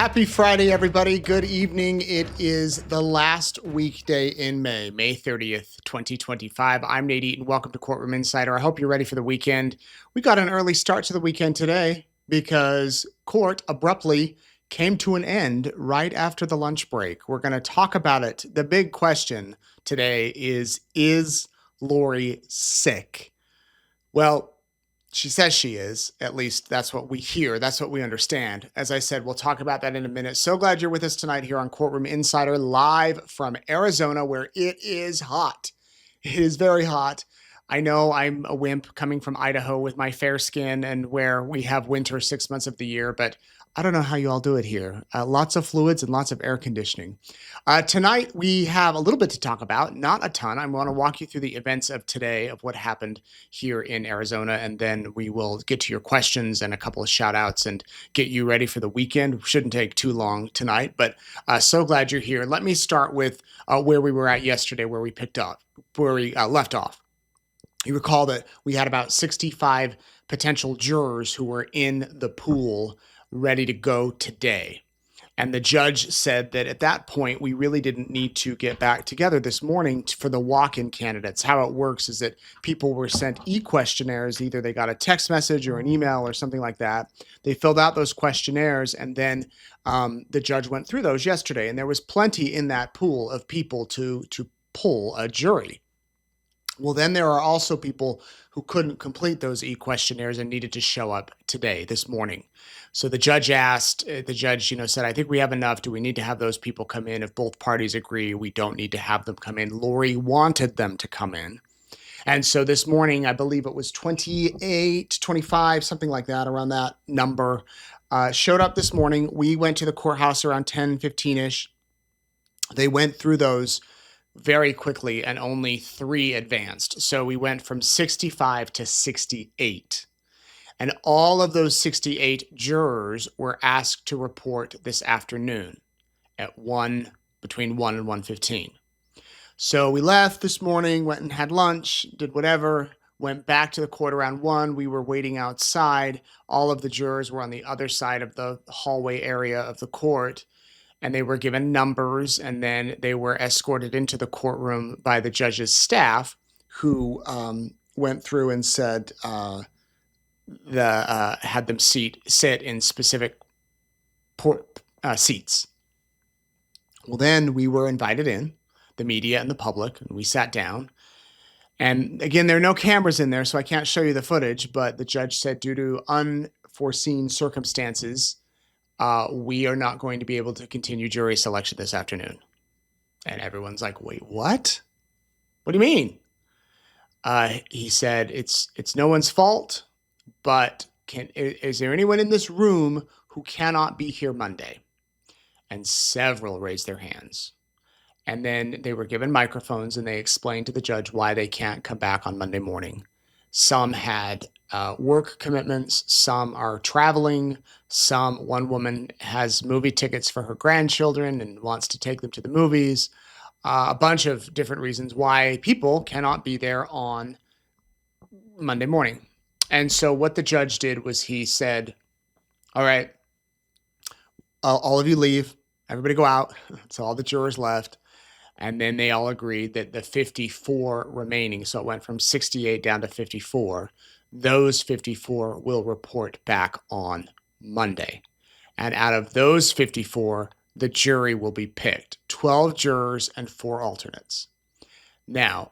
Happy Friday, everybody. Good evening. It is the last weekday in May, May 30th, 2025. I'm Nate Eaton. Welcome to Courtroom Insider. I hope you're ready for the weekend. We got an early start to the weekend today because court abruptly came to an end right after the lunch break. We're going to talk about it. The big question today is Lori sick? Well, she says she is. At least that's what we hear. That's what we understand. As I said, we'll talk about that in a minute. So glad you're with us tonight here on Courtroom Insider, live from Arizona, where it is hot. It is very hot. I know I'm a wimp coming from Idaho with my fair skin and where we have winter 6 months of the year, but I don't know how you all do it here. Lots of fluids and lots of air conditioning. Tonight, we have a little bit to talk about, not a ton. I want to walk you through the events of today, of what happened here in Arizona, and then we will get to your questions and a couple of shout outs and get you ready for the weekend. Shouldn't take too long tonight, but so glad you're here. Let me start with where we were at yesterday, where we left off. You recall that we had about 65 potential jurors who were in the pool ready to go today. And the judge said that at that point, we really didn't need to get back together this morning for the walk-in candidates. How it works is that people were sent e-questionnaires. Either they got a text message or an email or something like that. They filled out those questionnaires, and then the judge went through those yesterday. And there was plenty in that pool of people to pull a jury. Well, then there are also people who couldn't complete those e-questionnaires and needed to show up today, this morning. So the judge said, I think we have enough. Do we need to have those people come in? If both parties agree, we don't need to have them come in. Lori wanted them to come in. And so this morning, I believe it was 28, 25, something like that, around that number, showed up this morning. We went to the courthouse around 10, 15-ish. They went through those very quickly, and only 3 advanced. So we went from 65 to 68. And all of those 68 jurors were asked to report this afternoon at between 1 and 1:15. So we left this morning, went and had lunch, did whatever, went back to the court around 1. We were waiting outside. All of the jurors were on the other side of the hallway area of the court. And they were given numbers, and then they were escorted into the courtroom by the judge's staff, who went through and said had them sit in specific seats. Well, then we were invited in, the media and the public, and we sat down. And again, there are no cameras in there, so I can't show you the footage, but the judge said, due to unforeseen circumstances, we are not going to be able to continue jury selection this afternoon. And everyone's like, wait, what? What do you mean? He said, it's no one's fault, but is there anyone in this room who cannot be here Monday? And several raised their hands. And then they were given microphones, and they explained to the judge why they can't come back on Monday morning. Some had work commitments, some are traveling, one woman has movie tickets for her grandchildren and wants to take them to the movies, a bunch of different reasons why people cannot be there on Monday morning. And so what the judge did was he said, all right, all of you leave, everybody go out. So all the jurors left. And then they all agreed that the 54 remaining, so it went from 68 down to 54, those 54 will report back on Monday. And out of those 54, the jury will be picked, 12 jurors and 4 alternates. Now,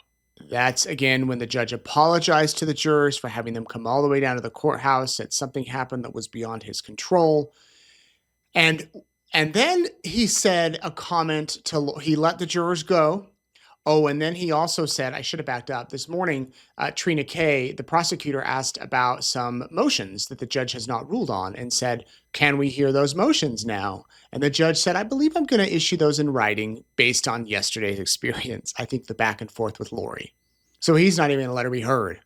that's, again, when the judge apologized to the jurors for having them come all the way down to the courthouse, that something happened that was beyond his control. And then he said a comment he let the jurors go. Oh, and then he also said, I should have backed up. This morning, Trina Kay, the prosecutor, asked about some motions that the judge has not ruled on and said, can we hear those motions now? And the judge said, I believe I'm going to issue those in writing based on yesterday's experience. I think the back and forth with Lori. So he's not even going to let her be heard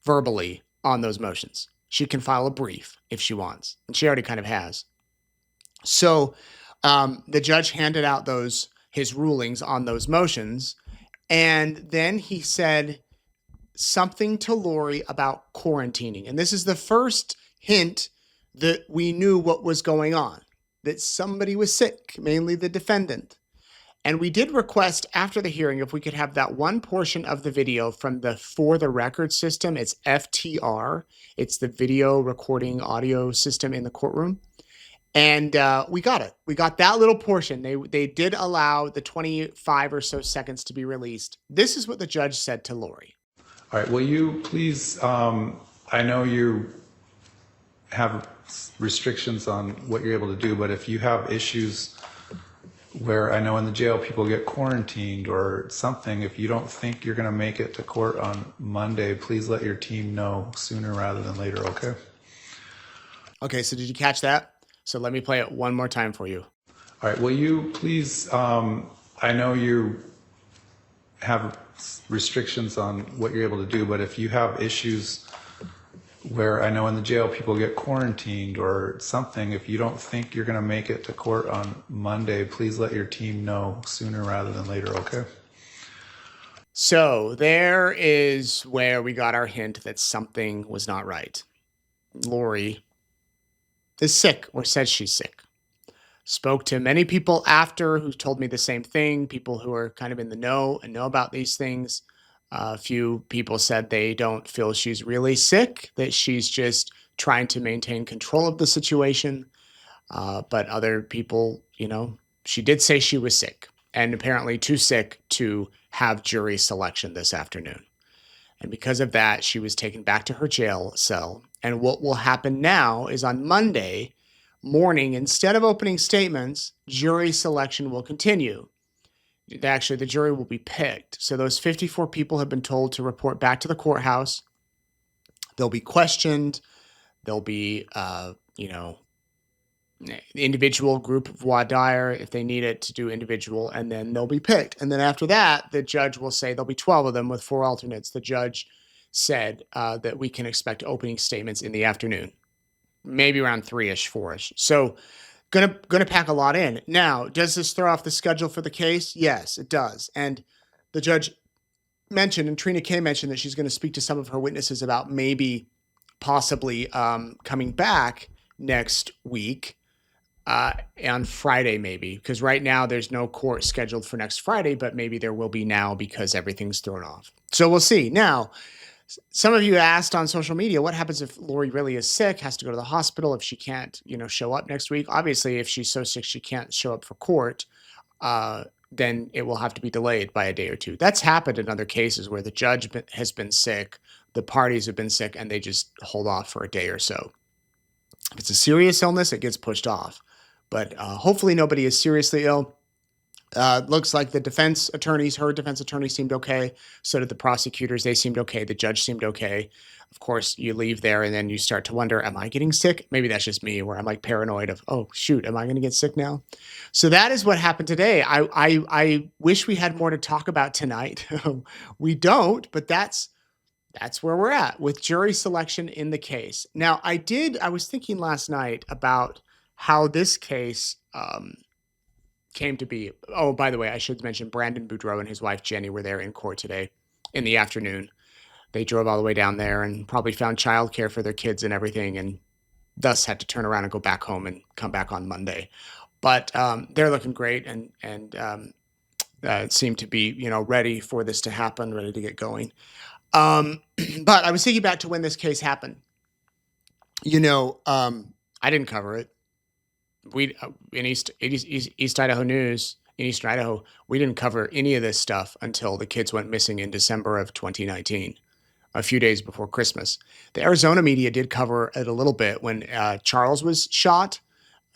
verbally on those motions. She can file a brief if she wants, and she already kind of has. So the judge handed out his rulings on those motions, and then he said something to Lori about quarantining. And this is the first hint that we knew what was going on, that somebody was sick, mainly the defendant. And we did request after the hearing if we could have that one portion of the video from the For the Record system. It's FTR. It's the video recording audio system in the courtroom. And we got it. We got that little portion. They did allow the 25 or so seconds to be released. This is what the judge said to Lori. All right, will you please, I know you have restrictions on what you're able to do, but if you have issues where I know in the jail people get quarantined or something, if you don't think you're going to make it to court on Monday, please let your team know sooner rather than later, okay? Okay, so did you catch that? So let me play it one more time for you. All right, will you please, I know you have restrictions on what you're able to do, but if you have issues where I know in the jail people get quarantined or something, if you don't think you're going to make it to court on Monday, please let your team know sooner rather than later, okay? So there is where we got our hint that something was not right. Lori is sick or says she's sick. Spoke to many people after who told me the same thing, people who are kind of in the know and know about these things. A few people said they don't feel she's really sick, that she's just trying to maintain control of the situation. But other people, she did say she was sick and apparently too sick to have jury selection this afternoon. And because of that, she was taken back to her jail cell. And what will happen now is on Monday morning, instead of opening statements, jury selection will continue. Actually, the jury will be picked. So those 54 people have been told to report back to the courthouse. They'll be questioned. There'll be, individual group of voir dire if they need it to do individual, and then they'll be picked. And then after that, the judge will say there'll be 12 of them with 4 alternates. The judge said that we can expect opening statements in the afternoon, maybe around 3-ish, 4-ish. So Gonna pack a lot in. Now, does this throw off the schedule for the case? Yes, it does. And the judge mentioned, and Trina K mentioned, that she's going to speak to some of her witnesses about possibly coming back next week on Friday, maybe. Because right now there's no court scheduled for next Friday, but maybe there will be now because everything's thrown off. So we'll see. Now, some of you asked on social media, what happens if Lori really is sick, has to go to the hospital, if she can't, show up next week? Obviously, if she's so sick she can't show up for court, then it will have to be delayed by a day or two. That's happened in other cases where the judge has been sick, the parties have been sick, and they just hold off for a day or so. If it's a serious illness, it gets pushed off. But hopefully nobody is seriously ill. Looks like her defense attorney seemed okay. So did the prosecutors. They seemed okay. The judge seemed okay. Of course, you leave there and then you start to wonder, am I getting sick? Maybe that's just me, where I'm like paranoid of, oh, shoot, am I going to get sick now? So that is what happened today. I wish we had more to talk about tonight. We don't, but that's where we're at with jury selection in the case. Now, I was thinking last night about how this case came to be. Oh, by the way, I should mention Brandon Boudreaux and his wife Jenny were there in court today in the afternoon. They drove all the way down there and probably found childcare for their kids and everything, and thus had to turn around and go back home and come back on Monday. But they're looking great and seem to be ready for this to happen, ready to get going. But I was thinking back to when this case happened. I didn't cover it. We in East Idaho News, in Eastern Idaho, we didn't cover any of this stuff until the kids went missing in December of 2019, a few days before Christmas. The Arizona media did cover it a little bit when Charles was shot.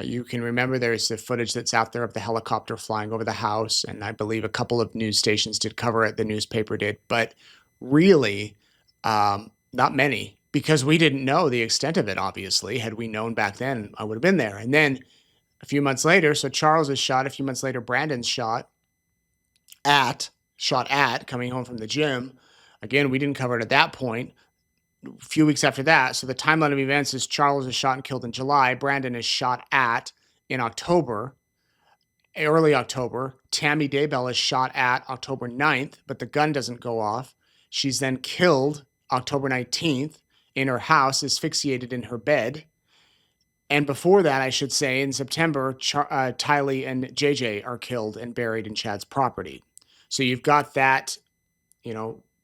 You can remember there's the footage that's out there of the helicopter flying over the house, and I believe a couple of news stations did cover it. The newspaper did, but really not many, because we didn't know the extent of it, obviously. Had we known back then, I would have been there. And then a few months later, so Charles is shot. A few months later, Brandon's shot at coming home from the gym. Again, we didn't cover it at that point. A few weeks after that, so the timeline of events is Charles is shot and killed in July. Brandon is shot at in October, early October. Tammy Daybell is shot at October 9th, but the gun doesn't go off. She's then killed October 19th in her house, asphyxiated in her bed. And before that, I should say, in September, Tylee and JJ are killed and buried in Chad's property. So you've got that,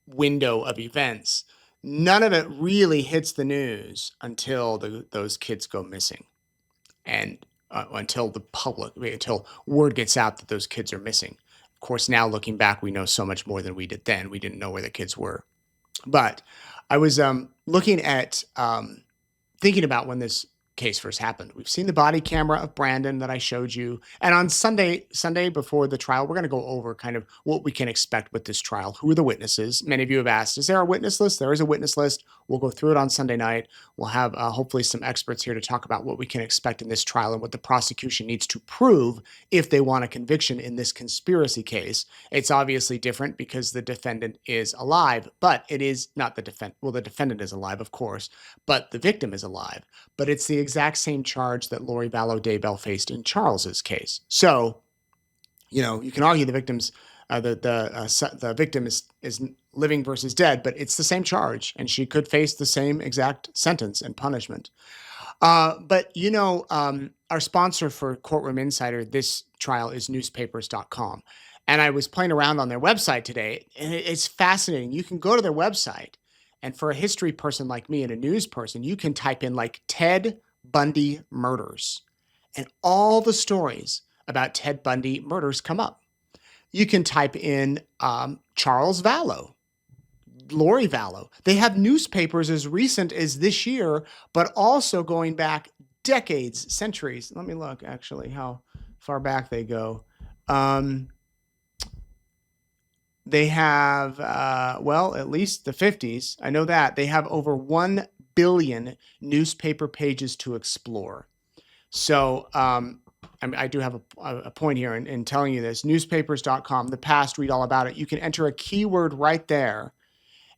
window of events. None of it really hits the news until those kids go missing, and until until word gets out that those kids are missing. Of course, now looking back, we know so much more than we did then. We didn't know where the kids were. But I was looking at thinking about when this case first happened. We've seen the body camera of Brandon that I showed you. And on Sunday before the trial, we're going to go over kind of what we can expect with this trial. Who are the witnesses? Many of you have asked, is there a witness list? There is a witness list. We'll go through it on Sunday night. We'll have hopefully some experts here to talk about what we can expect in this trial and what the prosecution needs to prove if they want a conviction in this conspiracy case. It's obviously different because the defendant is alive, but it is not the defendant. Well, the defendant is alive, of course, but the victim is alive. But it's the exact same charge that Lori Vallow Daybell faced in Charles's case. So, you can argue the victim's the victim is living versus dead, but it's the same charge, and she could face the same exact sentence and punishment. But our sponsor for Courtroom Insider, this trial, is newspapers.com. And I was playing around on their website today, and it's fascinating. You can go to their website, and for a history person like me and a news person, you can type in like Ted Bundy murders, and all the stories about Ted Bundy murders come up. You can type in Charles Vallow, Lori Vallow. They have newspapers as recent as this year, but also going back decades, centuries. Let me look actually how far back they go. They have, at least the 50s. I know that. They have over 1 billion newspaper pages to explore. So I do have a point here in telling you this. Newspapers.com, the past, read all about it. You can enter a keyword right there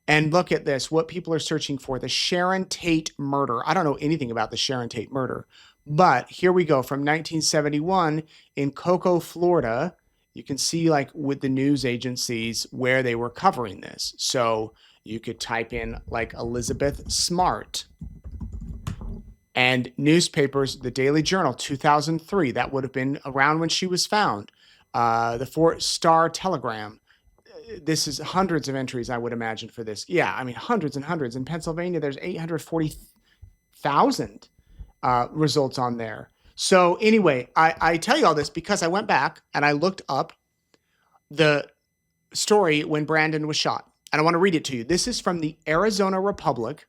and look at this, what people are searching for, the Sharon Tate murder. I don't know anything about the Sharon Tate murder, but here we go. From 1971 in Cocoa, Florida, you can see like with the news agencies where they were covering this. So you could type in like Elizabeth Smart and newspapers, the Daily Journal, 2003. That would have been around when she was found. The Fort Star Telegram. This is hundreds of entries, I would imagine, for this. Yeah, I mean, hundreds and hundreds. In Pennsylvania, there's 840,000 results on there. So anyway, I tell you all this because I went back and I looked up the story when Brandon was shot. And I want to read it to you. This is from the Arizona Republic.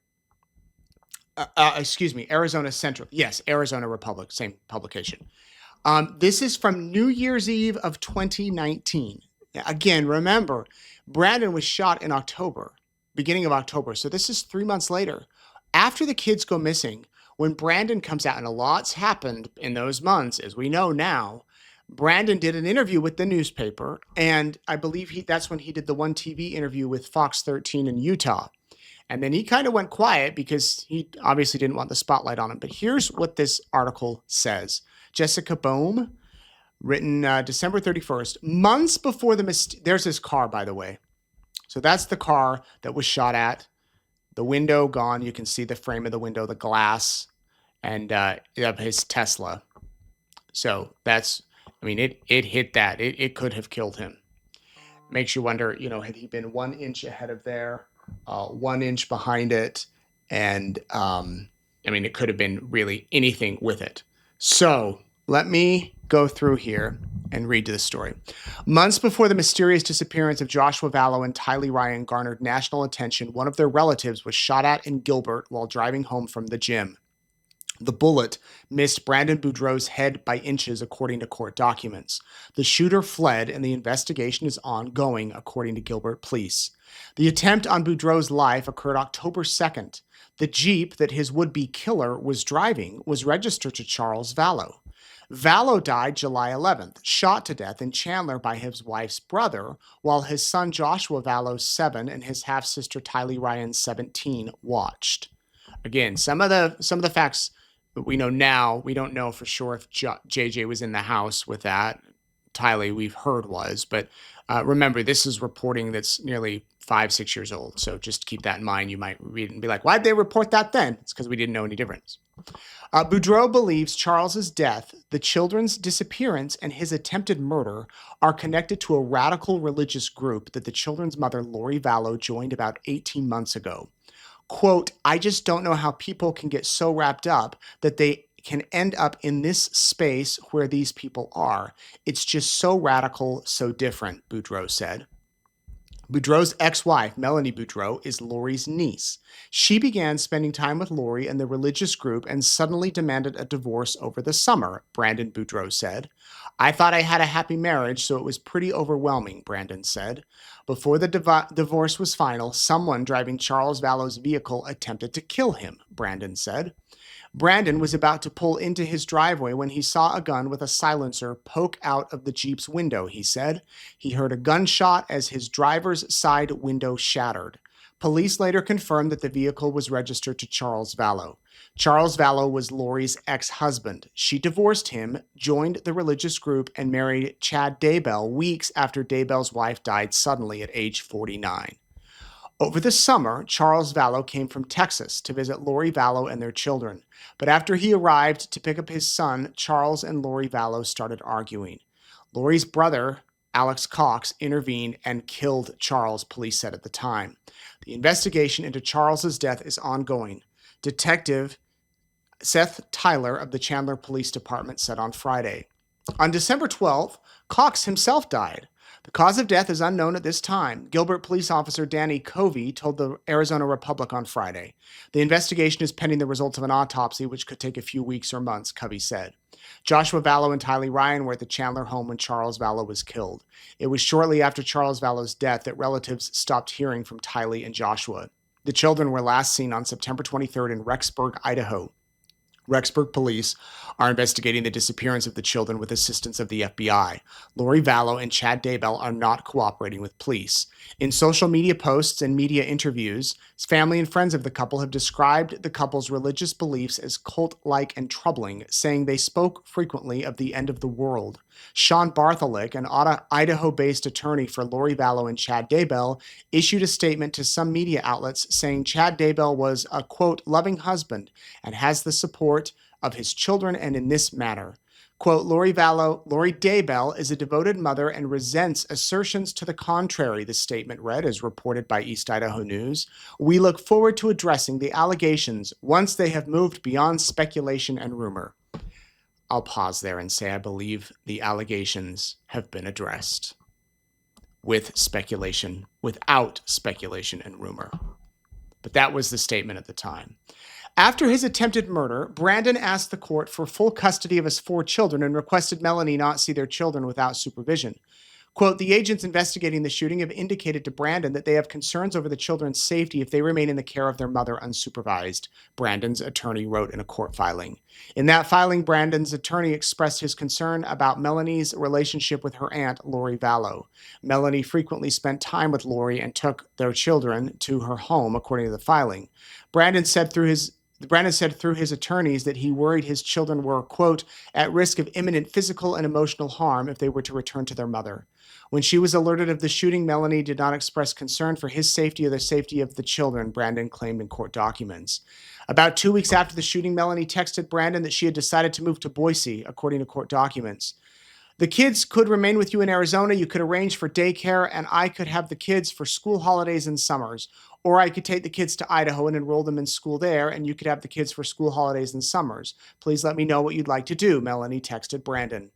Arizona Central. Yes, Arizona Republic, same publication. This is from New Year's Eve of 2019. Again, remember, Brandon was shot in October, beginning of October. So this is 3 months later. After the kids go missing, when Brandon comes out, and a lot's happened in those months, as we know now, Brandon did an interview with the newspaper, and I believe that's when he did the one TV interview with Fox 13 in Utah. And then he kind of went quiet because he obviously didn't want the spotlight on him. But here's what this article says. Jessica Boehm, written December 31st, months before there's this car, by the way. So that's the car that was shot at. The window gone. You can see the frame of the window, the glass, and of his Tesla. So that's, it hit that. It could have killed him. Makes you wonder, had he been 1 inch ahead of there, 1 inch behind it, and it could have been really anything with it. So let me go through here and read to the story. Months before the mysterious disappearance of Joshua Vallow and Tylee Ryan garnered national attention, one of their relatives was shot at in Gilbert while driving home from the gym. The bullet missed Brandon Boudreaux's head by inches, according to court documents. The shooter fled, and the investigation is ongoing, according to Gilbert police. The attempt on Boudreaux's life occurred October 2nd. The Jeep that his would-be killer was driving was registered to Charles Vallow. Vallow died July 11th, shot to death in Chandler by his wife's brother, while his son Joshua Vallow, 7, and his half-sister Tylee Ryan, 17, watched. Again, some of the facts that we know now, we don't know for sure if JJ was in the house with that. Tylee, we've heard was, but remember, this is reporting that's nearly 5-6 years old. So just keep that in mind. You might read it and be like, why'd they report that then? It's because we didn't know any difference. Boudreaux believes Charles's death, the children's disappearance, and his attempted murder are connected to a radical religious group that the children's mother, Lori Vallow, joined about 18 months ago. Quote, I just don't know how people can get so wrapped up that they can end up in this space where these people are. It's just so radical, so different, Boudreaux said. Boudreaux's ex-wife, Melanie Boudreaux, is Lori's niece. She began spending time with Lori and the religious group and suddenly demanded a divorce over the summer, Brandon Boudreaux said. I thought I had a happy marriage, so it was pretty overwhelming, Brandon said. Before the divorce was final, someone driving Charles Vallow's vehicle attempted to kill him, Brandon said. Brandon was about to pull into his driveway when he saw a gun with a silencer poke out of the Jeep's window, he said. He heard a gunshot as his driver's side window shattered. Police later confirmed that the vehicle was registered to Charles Vallow. Charles Vallow was Lori's ex-husband. She divorced him, joined the religious group, and married Chad Daybell weeks after Daybell's wife died suddenly at age 49. Over the summer, Charles Vallow came from Texas to visit Lori Vallow and their children. But after he arrived to pick up his son, Charles and Lori Vallow started arguing. Lori's brother, Alex Cox, intervened and killed Charles, police said at the time. The investigation into Charles's death is ongoing. Detective Seth Tyler of the Chandler Police Department said on Friday. On December 12th, Cox himself died. The cause of death is unknown at this time, Gilbert police officer Danny Covey told the Arizona Republic on Friday. The investigation is pending the results of an autopsy, which could take a few weeks or months, Covey said. Joshua Vallow and Tylee Ryan were at the Chandler home when Charles Vallow was killed. It was shortly after Charles Vallow's death that relatives stopped hearing from Tylee and Joshua. The children were last seen on September 23rd in Rexburg, Idaho. Rexburg police are investigating the disappearance of the children with assistance of the FBI. Lori Vallow and Chad Daybell are not cooperating with police. In social media posts and media interviews, family and friends of the couple have described the couple's religious beliefs as cult-like and troubling, saying they spoke frequently of the end of the world. Sean Bartholick, an Idaho-based attorney for Lori Vallow and Chad Daybell, issued a statement to some media outlets saying Chad Daybell was a, quote, loving husband and has the support of his children and in this matter. Quote, Lori Daybell is a devoted mother and resents assertions to the contrary, the statement read, as reported by East Idaho News. We look forward to addressing the allegations once they have moved beyond speculation and rumor. I'll pause there and say I believe the allegations have been addressed without speculation and rumor. But that was the statement at the time. After his attempted murder, Brandon asked the court for full custody of his 4 children and requested Melanie not see their children without supervision. Quote, the agents investigating the shooting have indicated to Brandon that they have concerns over the children's safety if they remain in the care of their mother unsupervised, Brandon's attorney wrote in a court filing. In that filing, Brandon's attorney expressed his concern about Melanie's relationship with her aunt, Lori Vallow. Melanie frequently spent time with Lori and took their children to her home, according to the filing. Brandon said through his attorneys that he worried his children were, quote, at risk of imminent physical and emotional harm if they were to return to their mother. When she was alerted of the shooting, Melanie did not express concern for his safety or the safety of the children, Brandon claimed in court documents. About 2 weeks after the shooting, Melanie texted Brandon that she had decided to move to Boise, according to court documents. The kids could remain with you in Arizona. You could arrange for daycare, and I could have the kids for school holidays and summers. Or I could take the kids to Idaho and enroll them in school there, and you could have the kids for school holidays and summers. Please let me know what you'd like to do, Melanie texted Brandon.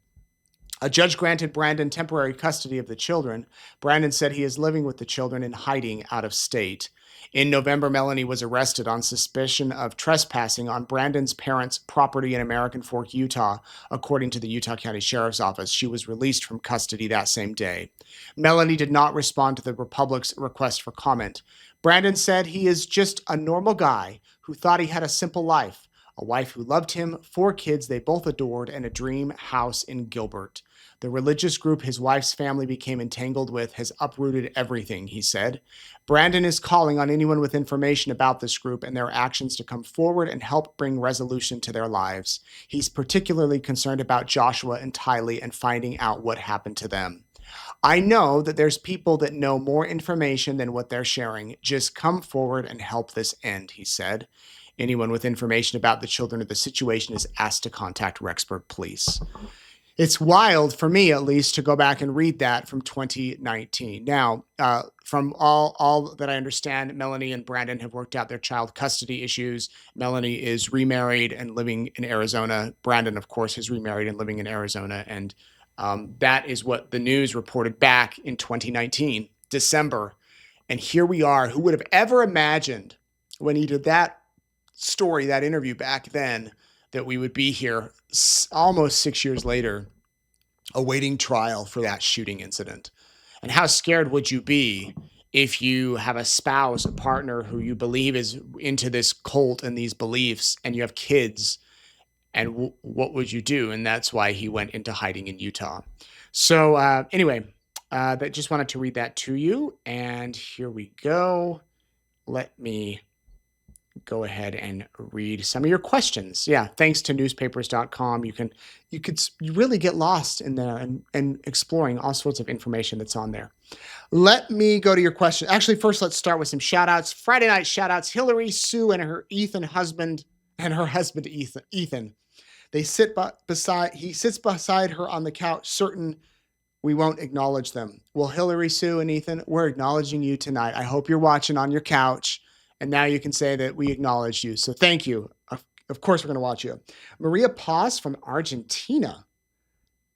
A judge granted Brandon temporary custody of the children. Brandon said he is living with the children in hiding out of state. In November, Melanie was arrested on suspicion of trespassing on Brandon's parents' property in American Fork, Utah, according to the Utah County Sheriff's Office. She was released from custody that same day. Melanie did not respond to the Republic's request for comment. Brandon said he is just a normal guy who thought he had a simple life, a wife who loved him, 4 kids they both adored, and a dream house in Gilbert. The religious group his wife's family became entangled with has uprooted everything, he said. Brandon is calling on anyone with information about this group and their actions to come forward and help bring resolution to their lives. He's particularly concerned about Joshua and Tylee and finding out what happened to them. I know that there's people that know more information than what they're sharing. Just come forward and help this end, he said. Anyone with information about the children or the situation is asked to contact Rexburg Police. It's wild, for me at least, to go back and read that from 2019. Now, from all that I understand, Melanie and Brandon have worked out their child custody issues. Melanie is remarried and living in Arizona. Brandon, of course, is remarried and living in Arizona. And that is what the news reported back in 2019, December. And here we are. Who would have ever imagined when he did that story, that interview back then, that we would be here almost 6 years later awaiting trial for that shooting incident? And how scared would you be if you have a spouse, a partner who you believe is into this cult and these beliefs, and you have kids? And what would you do? And that's why he went into hiding in Utah. So anyway, that just wanted to read that to you. And here we go. Let me go ahead and read some of your questions. Yeah, thanks to newspapers.com. You really get lost in there and exploring all sorts of information that's on there. Let me go to your question. Actually, first, let's start with some shout outs. Friday night shout outs. Hillary Sue and her husband Ethan. He sits beside her on the couch, certain we won't acknowledge them. Well, Hillary Sue and Ethan, we're acknowledging you tonight. I hope you're watching on your couch. And now you can say that we acknowledge you. So thank you. Of course, we're going to watch you. Maria Paz from Argentina.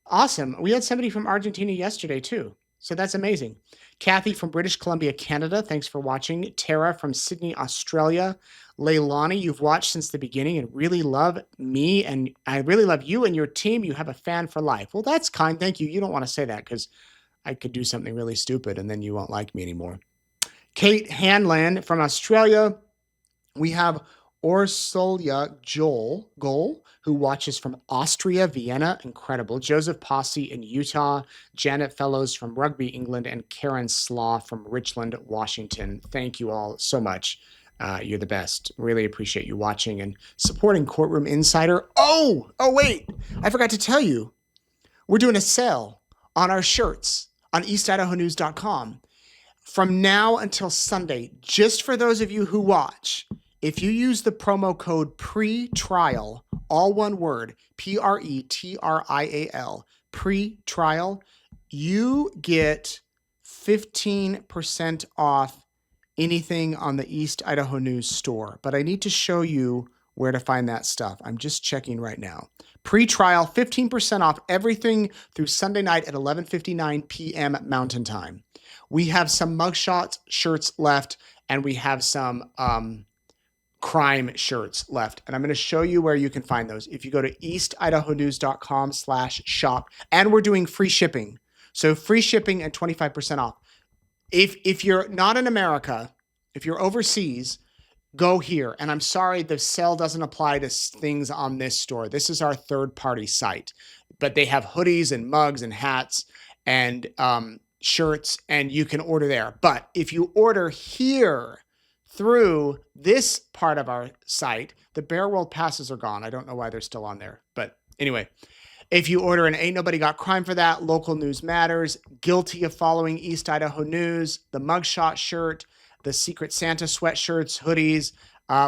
Awesome. We had somebody from Argentina yesterday, too. So that's amazing. Kathy from British Columbia, Canada. Thanks for watching. Tara from Sydney, Australia. Leilani, you've watched since the beginning and really love me. And I really love you and your team. You have a fan for life. Well, that's kind. Thank you. You don't want to say that because I could do something really stupid and then you won't like me anymore. Kate Hanlan from Australia. We have Orsolia Goal, who watches from Austria, Vienna. Incredible. Joseph Posse in Utah. Janet Fellows from Rugby, England. And Karen Slaw from Richland, Washington. Thank you all so much. You're the best. Really appreciate you watching and supporting Courtroom Insider. Oh, wait. I forgot to tell you. We're doing a sale on our shirts on eastidahonews.com. From now until Sunday, just for those of you who watch, if you use the promo code PRETRIAL, all one word, PRETRIAL, PRETRIAL, you get 15% off anything on the East Idaho News store. But I need to show you where to find that stuff. I'm just checking right now. Pre-trial, 15% off everything through Sunday night at 11:59 p.m. Mountain Time. We have some mugshot shirts left, and we have some crime shirts left. And I'm going to show you where you can find those. If you go to eastidahonews.com/shop, and we're doing free shipping. So free shipping and 25% off. If you're not in America, if you're overseas, go here. And I'm sorry, the sale doesn't apply to things on this store. This is our third-party site. But they have hoodies and mugs and hats and shirts, and you can order there. But if you order here through this part of our site, the Bear World passes are gone. I don't know why they're still on there. But anyway, if you order an Ain't Nobody Got Crime for That, Local News Matters, Guilty of Following East Idaho News, the mugshot shirt, the Secret Santa sweatshirts, hoodies.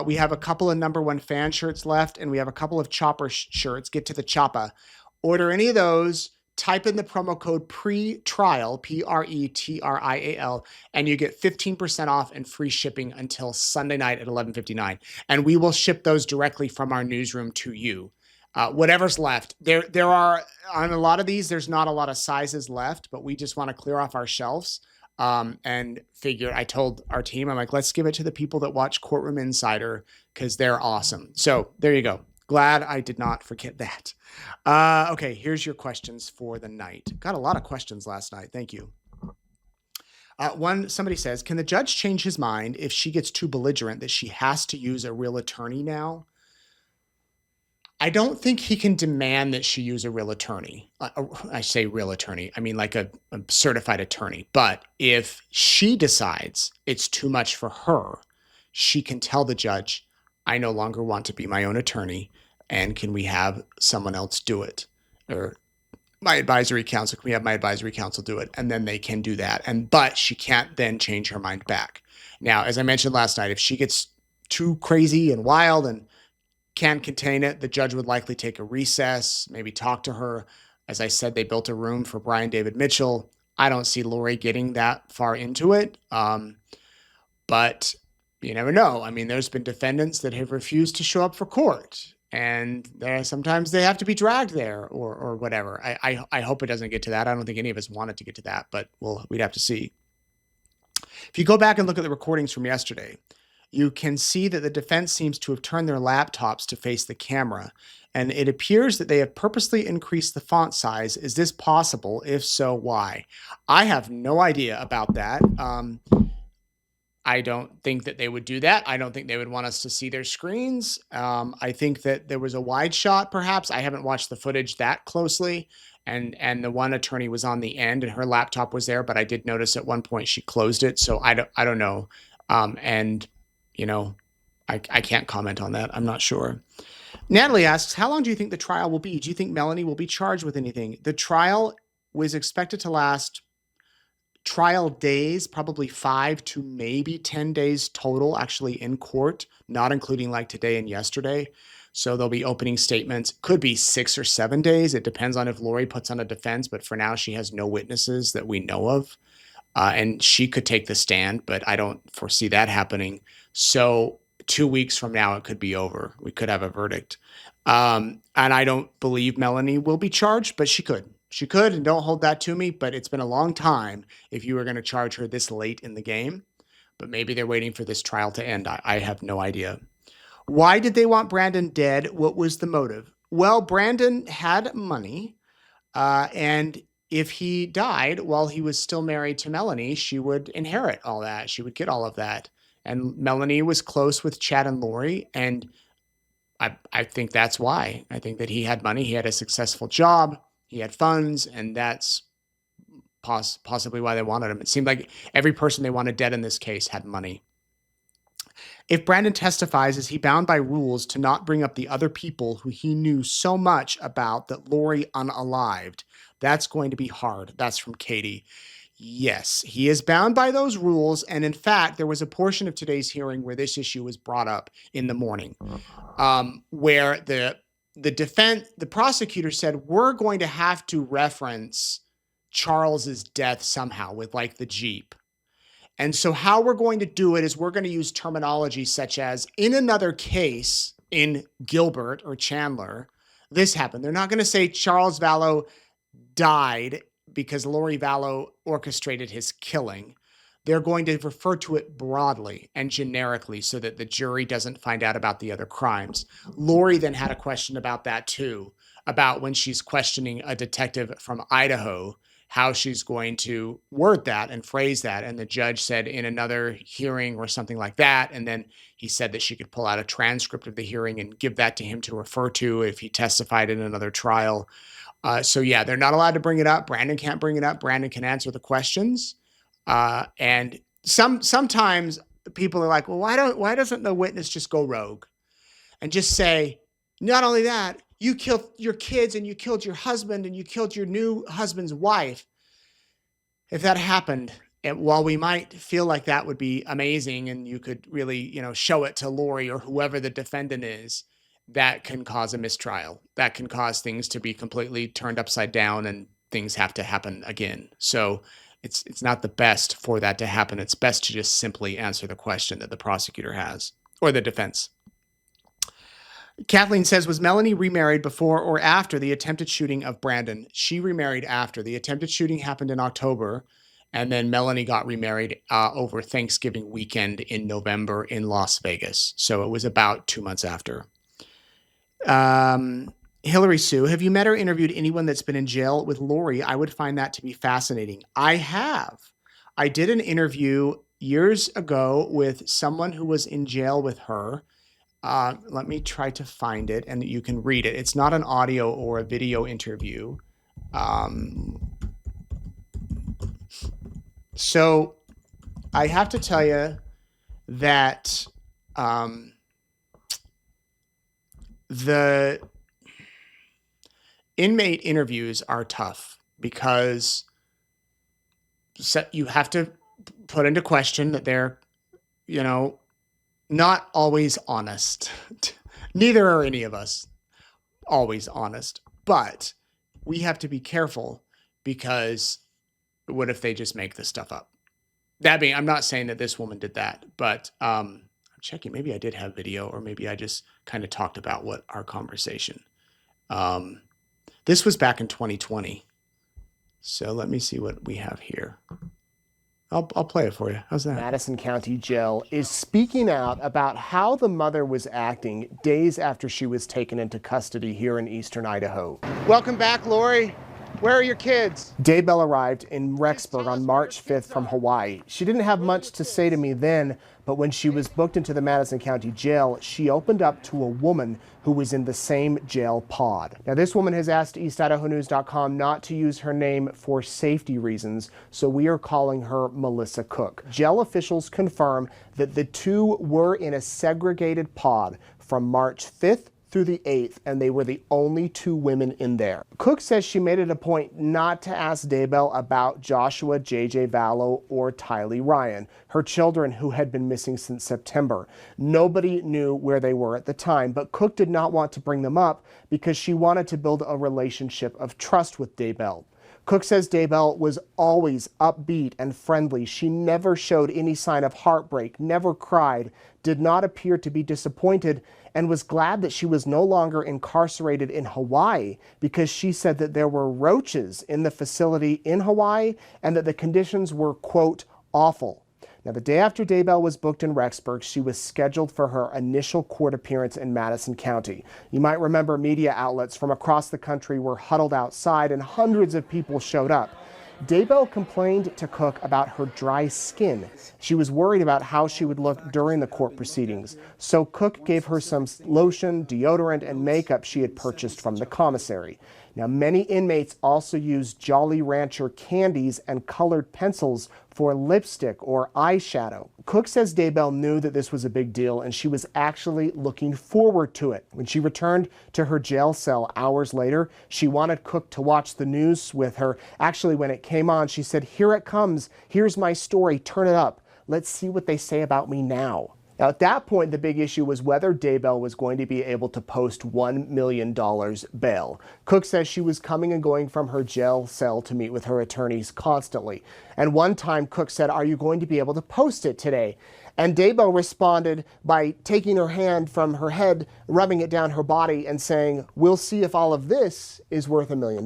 We have a couple of number one fan shirts left, and we have a couple of chopper shirts. Get to the choppa. Order any of those. Type in the promo code PRETRIAL, PRETRIAL, and you get 15% off and free shipping until Sunday night at 11:59. And we will ship those directly from our newsroom to you. Whatever's left. There are, on a lot of these, there's not a lot of sizes left, but we just want to clear off our shelves. And figure, I told our team, I'm like, let's give it to the people that watch Courtroom Insider because they're awesome. So there you go. Glad I did not forget that. Okay, here's your questions for the night. Got a lot of questions last night. Thank you. Somebody says, can the judge change his mind if she gets too belligerent that she has to use a real attorney now? I don't think he can demand that she use a real attorney. I say real attorney. I mean like a certified attorney. But if she decides it's too much for her, she can tell the judge, I no longer want to be my own attorney, and can we have someone else do it? Or my advisory counsel, can we have my advisory counsel do it? And then they can do that. But she can't then change her mind back. Now, as I mentioned last night, if she gets too crazy and wild and can't contain it, the judge would likely take a recess, maybe talk to her. As I said, they built a room for Brian David Mitchell. I don't see Lori getting that far into it. But you never know. I mean, there's been defendants that have refused to show up for court, and sometimes they have to be dragged there or whatever. I hope it doesn't get to that. I don't think any of us want it to get to that, but we'd have to see. If you go back and look at the recordings from yesterday, you can see that the defense seems to have turned their laptops to face the camera, and it appears that they have purposely increased the font size. Is this possible? If so, why? I have no idea about that. I don't think that they would do that. I don't think they would want us to see their screens. I think that there was a wide shot, perhaps. I haven't watched the footage that closely. And the one attorney was on the end and her laptop was there, but I did notice at one point she closed it. So I don't know. And you know, I can't comment on that. I'm not sure. Natalie asks, how long do you think the trial will be? Do you think Melanie will be charged with anything? The trial was expected to last trial days, probably 5 to maybe 10 days total actually in court, not including like today and yesterday. So there'll be opening statements, could be 6 or 7 days. It depends on if Lori puts on a defense, but for now she has no witnesses that we know of. And she could take the stand, but I don't foresee that happening. So 2 weeks from now, it could be over. We could have a verdict. And I don't believe Melanie will be charged, but she could. She could, and don't hold that to me, but it's been a long time if you were going to charge her this late in the game. But maybe they're waiting for this trial to end. I have no idea. Why did they want Brandon dead? What was the motive? Well, Brandon had money, and if he died while he was still married to Melanie, she would inherit all that. She would get all of that. And Melanie was close with Chad and Lori, and I think that's why. I think that he had money. He had a successful job. He had funds, and that's possibly why they wanted him. It seemed like every person they wanted dead in this case had money. If Brandon testifies, is he bound by rules to not bring up the other people who he knew so much about that Lori unalived? That's going to be hard. That's from Katie. Yes, he is bound by those rules. And in fact, there was a portion of today's hearing where this issue was brought up in the morning, where the prosecutor said, we're going to have to reference Charles's death somehow with like the Jeep. And so how we're going to do it is we're going to use terminology such as in another case in Gilbert or Chandler, this happened. They're not going to say Charles Vallow died because Lori Vallow orchestrated his killing. They're going to refer to it broadly and generically so that the jury doesn't find out about the other crimes. Lori then had a question about that too, about when she's questioning a detective from Idaho, how she's going to word that and phrase that. And the judge said in another hearing or something like that. And then he said that she could pull out a transcript of the hearing and give that to him to refer to if he testified in another trial. So yeah, they're not allowed to bring it up. Brandon can't bring it up. Brandon can answer the questions. And sometimes people are like, well, why doesn't the witness just go rogue and just say, not only that, you killed your kids and you killed your husband and you killed your new husband's wife. If that happened, and while we might feel like that would be amazing and you could really, show it to Lori or whoever the defendant is, that can cause a mistrial. That can cause things to be completely turned upside down and things have to happen again. So it's not the best for that to happen. It's best to just simply answer the question that the prosecutor has or the defense. Kathleen says, was Melanie remarried before or after the attempted shooting of Brandon? She remarried after. The attempted shooting happened in October, and then Melanie got remarried over Thanksgiving weekend in November in Las Vegas. So it was about 2 months after. Hillary Sue, have you met or interviewed anyone that's been in jail with Lori? I would find that to be fascinating. I have. I did an interview years ago with someone who was in jail with her. Let me try to find it and you can read it. It's not an audio or a video interview. So I have to tell you that the inmate interviews are tough because you have to put into question that they're, not always honest. Neither are any of us always honest, but we have to be careful because what if they just make this stuff up? That being, I'm not saying that this woman did that, but I'm checking. Maybe I did have video, or maybe I just kind of talked about what our conversation. This was back in 2020. So let me see what we have here. I'll play it for you. How's that? Madison County Jail is speaking out about how the mother was acting days after she was taken into custody here in eastern Idaho. Welcome back, Lori. Where are your kids? Daybell arrived in Rexburg on March 5th from Hawaii. She didn't have much to say to me then, but when she was booked into the Madison County Jail, she opened up to a woman who was in the same jail pod. Now, this woman has asked EastIdahoNews.com not to use her name for safety reasons, so we are calling her Melissa Cook. Jail officials confirm that the two were in a segregated pod from March 5th through the 8th, and they were the only two women in there. Cook says she made it a point not to ask Daybell about Joshua J.J. Vallow or Tylee Ryan, her children who had been missing since September. Nobody knew where they were at the time, but Cook did not want to bring them up because she wanted to build a relationship of trust with Daybell. Cook says Daybell was always upbeat and friendly. She never showed any sign of heartbreak, never cried, did not appear to be disappointed, and was glad that she was no longer incarcerated in Hawaii because she said that there were roaches in the facility in Hawaii and that the conditions were, quote, awful. Now, the day after Daybell was booked in Rexburg, she was scheduled for her initial court appearance in Madison County. You might remember media outlets from across the country were huddled outside and hundreds of people showed up. Daybell complained to Cook about her dry skin. She was worried about how she would look during the court proceedings, so Cook gave her some lotion, deodorant, and makeup she had purchased from the commissary. Now, many inmates also use Jolly Rancher candies and colored pencils for lipstick or eyeshadow. Cook says Daybell knew that this was a big deal and she was actually looking forward to it. When she returned to her jail cell hours later, she wanted Cook to watch the news with her. Actually, when it came on, she said, "Here it comes. Here's my story. Turn it up. Let's see what they say about me now." Now, at that point, the big issue was whether Daybell was going to be able to post $1 million bail. Cook says she was coming and going from her jail cell to meet with her attorneys constantly. And one time, Cook said, "Are you going to be able to post it today?" And Daybell responded by taking her hand from her head, rubbing it down her body, and saying, "We'll see if all of this is worth $1 million."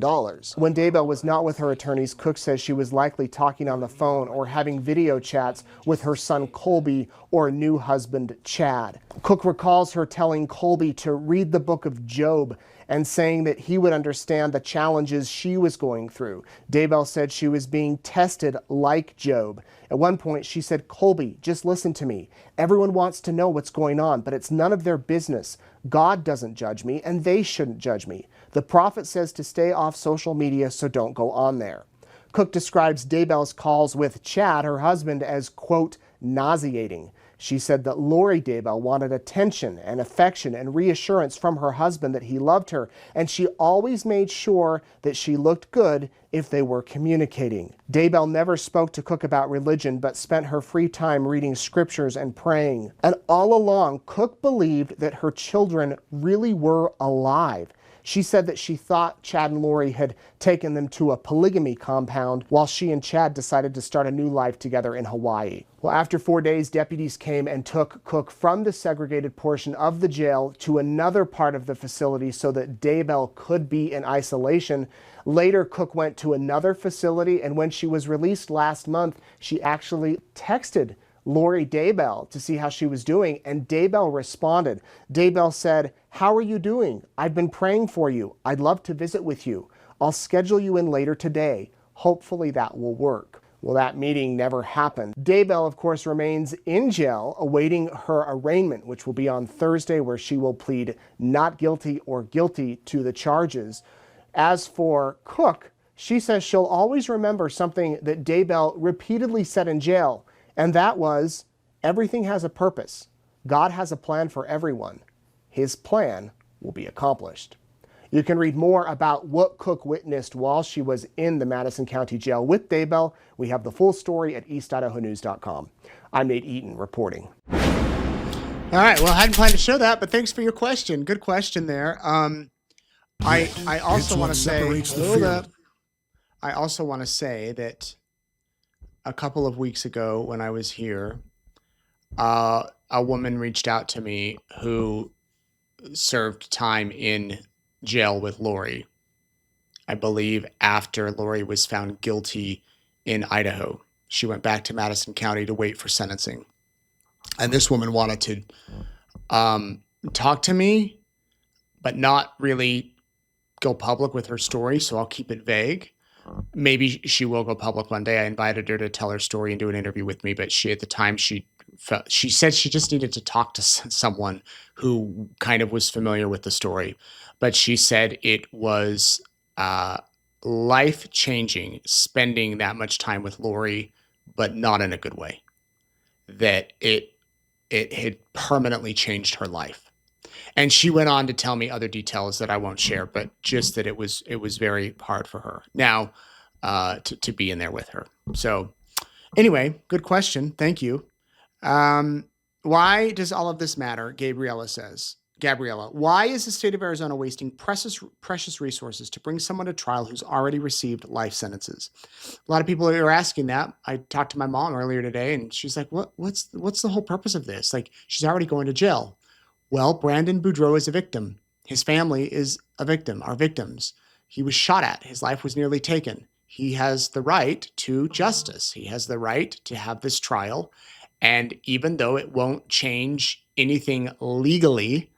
When Daybell was not with her attorneys, Cook says she was likely talking on the phone or having video chats with her son Colby or new husband Chad. Cook recalls her telling Colby to read the book of Job and saying that he would understand the challenges she was going through. Daybell said she was being tested like Job. At one point, she said, "Colby, just listen to me. Everyone wants to know what's going on, but it's none of their business. God doesn't judge me, and they shouldn't judge me. The prophet says to stay off social media, so don't go on there." Cook describes Daybell's calls with Chad, her husband, as, quote, nauseating. She said that Lori Daybell wanted attention and affection and reassurance from her husband that he loved her, and she always made sure that she looked good if they were communicating. Daybell never spoke to Cook about religion, but spent her free time reading scriptures and praying. And all along, Cook believed that her children really were alive. She said that she thought Chad and Lori had taken them to a polygamy compound while she and Chad decided to start a new life together in Hawaii. Well, after 4 days, deputies came and took Cook from the segregated portion of the jail to another part of the facility so that Daybell could be in isolation. Later, Cook went to another facility, and when she was released last month, she actually texted Lori Daybell to see how she was doing, and Daybell responded. Daybell said, "How are you doing? I've been praying for you. I'd love to visit with you. I'll schedule you in later today. Hopefully that will work." Well, that meeting never happened. Daybell, of course, remains in jail awaiting her arraignment, which will be on Thursday, where she will plead not guilty or guilty to the charges. As for Cook, she says she'll always remember something that Daybell repeatedly said in jail, and that was, everything has a purpose. God has a plan for everyone. His plan will be accomplished. You can read more about what Cook witnessed while she was in the Madison County Jail with Daybell. We have the full story at EastIdahoNews.com. I'm Nate Eaton reporting. All right. Well, I hadn't planned to show that, but thanks for your question. Good question there. I also want to say, hold up. I also want to say that a couple of weeks ago when I was here, a woman reached out to me who served time in jail with Lori, I believe after Lori was found guilty in Idaho. She went back to Madison County to wait for sentencing. And this woman wanted to talk to me, but not really go public with her story. So I'll keep it vague. Maybe she will go public one day. I invited her to tell her story and do an interview with me, but at the time she said she just needed to talk to someone who kind of was familiar with the story. But she said it was life changing spending that much time with Lori, but not in a good way. That it had permanently changed her life. And she went on to tell me other details that I won't share, but just that it was very hard for her now to be in there with her. So anyway, good question. Thank you. Why does all of this matter? Gabriella says. Gabriella, why is the state of Arizona wasting precious resources to bring someone to trial who's already received life sentences? A lot of people are asking that. I talked to my mom earlier today, and she's like, "What's the whole purpose of this? Like, she's already going to jail." Well, Brandon Boudreaux is a victim. His family is a victim, are victims. He was shot at. His life was nearly taken. He has the right to justice. He has the right to have this trial. And even though it won't change anything legally,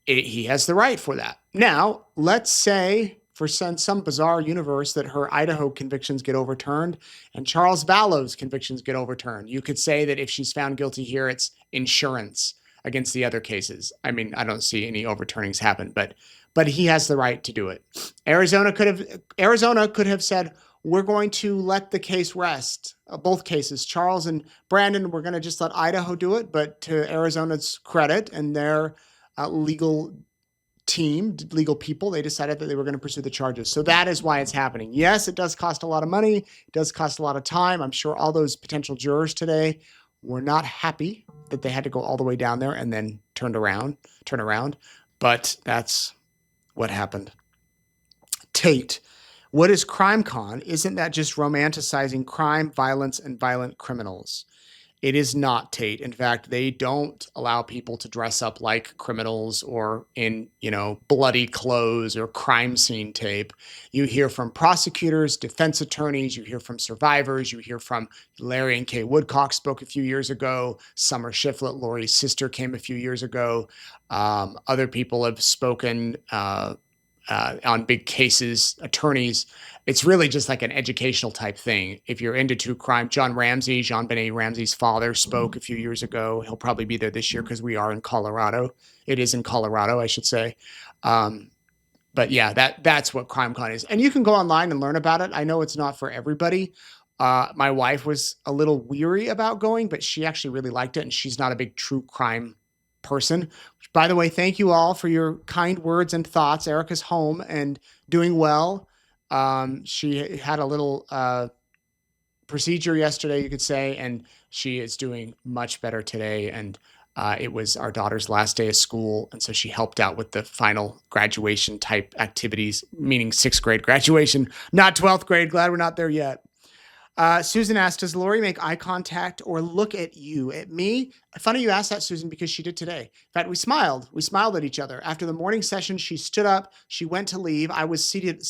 he has the right for that. Now, let's say for some bizarre universe that her Idaho convictions get overturned and Charles Vallow's convictions get overturned. You could say that if she's found guilty here, it's insurance against the other cases. I mean, I don't see any overturnings happen, but he has the right to do it. Arizona could have said, we're going to let the case rest. Both cases, Charles and Brandon, we're going to just let Idaho do it. But to Arizona's credit and their legal team, legal people, they decided that they were going to pursue the charges. So that is why it's happening. Yes, it does cost a lot of money. It does cost a lot of time. I'm sure all those potential jurors today were not happy that they had to go all the way down there and then turn around. But that's what happened. Tate. What is CrimeCon? Isn't that just romanticizing crime, violence, and violent criminals? It is not, Tate. In fact, they don't allow people to dress up like criminals or in, bloody clothes or crime scene tape. You hear from prosecutors, defense attorneys, you hear from survivors, you hear from Larry and Kay Woodcock spoke a few years ago. Summer Shiflett, Lori's sister, came a few years ago. Other people have spoken on big cases, attorneys. It's really just like an educational type thing. If you're into true crime, Jean-Benet Ramsey's father spoke a few years ago. He'll probably be there this year because we are in Colorado. It is in Colorado, I should say. But yeah, that's what CrimeCon is. And you can go online and learn about it. I know it's not for everybody. My wife was a little weary about going, but she actually really liked it. And she's not a big true crime person. By the way, thank you all for your kind words and thoughts. Erica's home and doing well. She had a little procedure yesterday, you could say, and she is doing much better today. And it was our daughter's last day of school, and so she helped out with the final graduation type activities, meaning 6th grade graduation, not 12th grade. Glad we're not there yet. Susan asked, does Lori make eye contact or look at you? At me? Funny you asked that, Susan, because she did today. In fact, we smiled. We smiled at each other. After the morning session, she stood up. She went to leave. I was seated.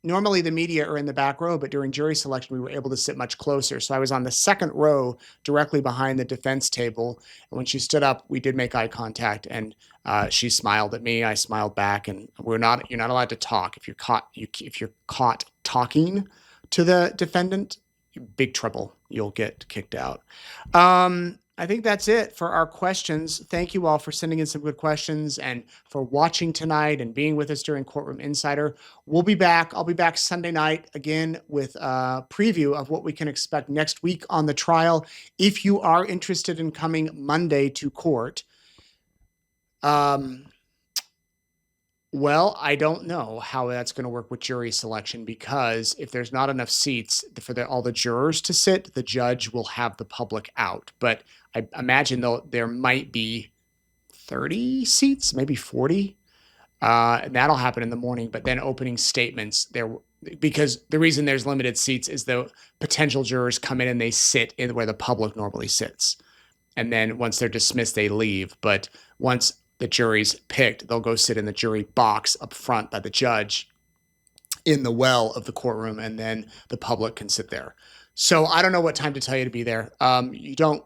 Normally, the media are in the back row, but during jury selection, we were able to sit much closer. So I was on the second row directly behind the defense table. And when she stood up, we did make eye contact, and she smiled at me. I smiled back, and you're not allowed to talk. If you're caught talking to the defendant, big trouble. You'll get kicked out. I think that's it for our questions. Thank you all for sending in some good questions and for watching tonight and being with us during Courtroom Insider. We'll be back. I'll be back Sunday night again with a preview of what we can expect next week on the trial. If you are interested in coming Monday to court, Well, I don't know how that's going to work with jury selection because if there's not enough seats for all the jurors to sit, the judge will have the public out. But I imagine though there might be 30 seats, maybe 40. And that'll happen in the morning. But then opening statements there, because the reason there's limited seats is the potential jurors come in and they sit in where the public normally sits. And then once they're dismissed, they leave. But once the jury's picked, they'll go sit in the jury box up front by the judge in the well of the courtroom, and then the public can sit there. So I don't know what time to tell you to be there. You don't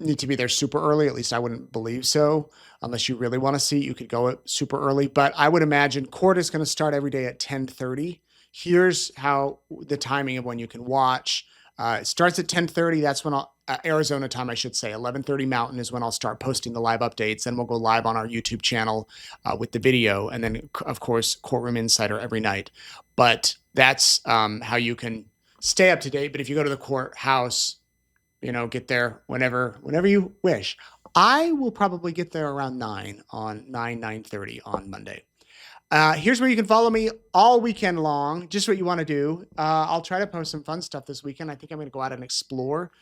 need to be there super early. At least I wouldn't believe so. Unless you really want to see, you could go super early. But I would imagine court is going to start every day at 10:30. Here's how the timing of when you can watch. It starts at 10:30. That's when Arizona time, I should say. 11:30 Mountain is when I'll start posting the live updates. Then we'll go live on our YouTube channel with the video. And then, of course, Courtroom Insider every night. But that's how you can stay up to date. But if you go to the courthouse, get there whenever you wish. I will probably get there around 9:30 on Monday. Here's where you can follow me all weekend long, just what you want to do. I'll try to post some fun stuff this weekend. I think I'm going to go out and explore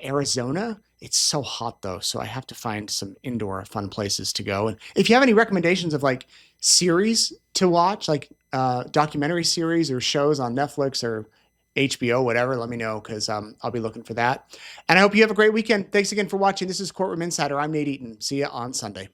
Arizona. It's so hot though, so I have to find some indoor fun places to go. And if you have any recommendations of like series to watch, like documentary series or shows on Netflix or HBO, whatever, let me know because I'll be looking for that. And I hope you have a great weekend. Thanks again for watching. This is Courtroom Insider. I'm Nate Eaton. See you on Sunday.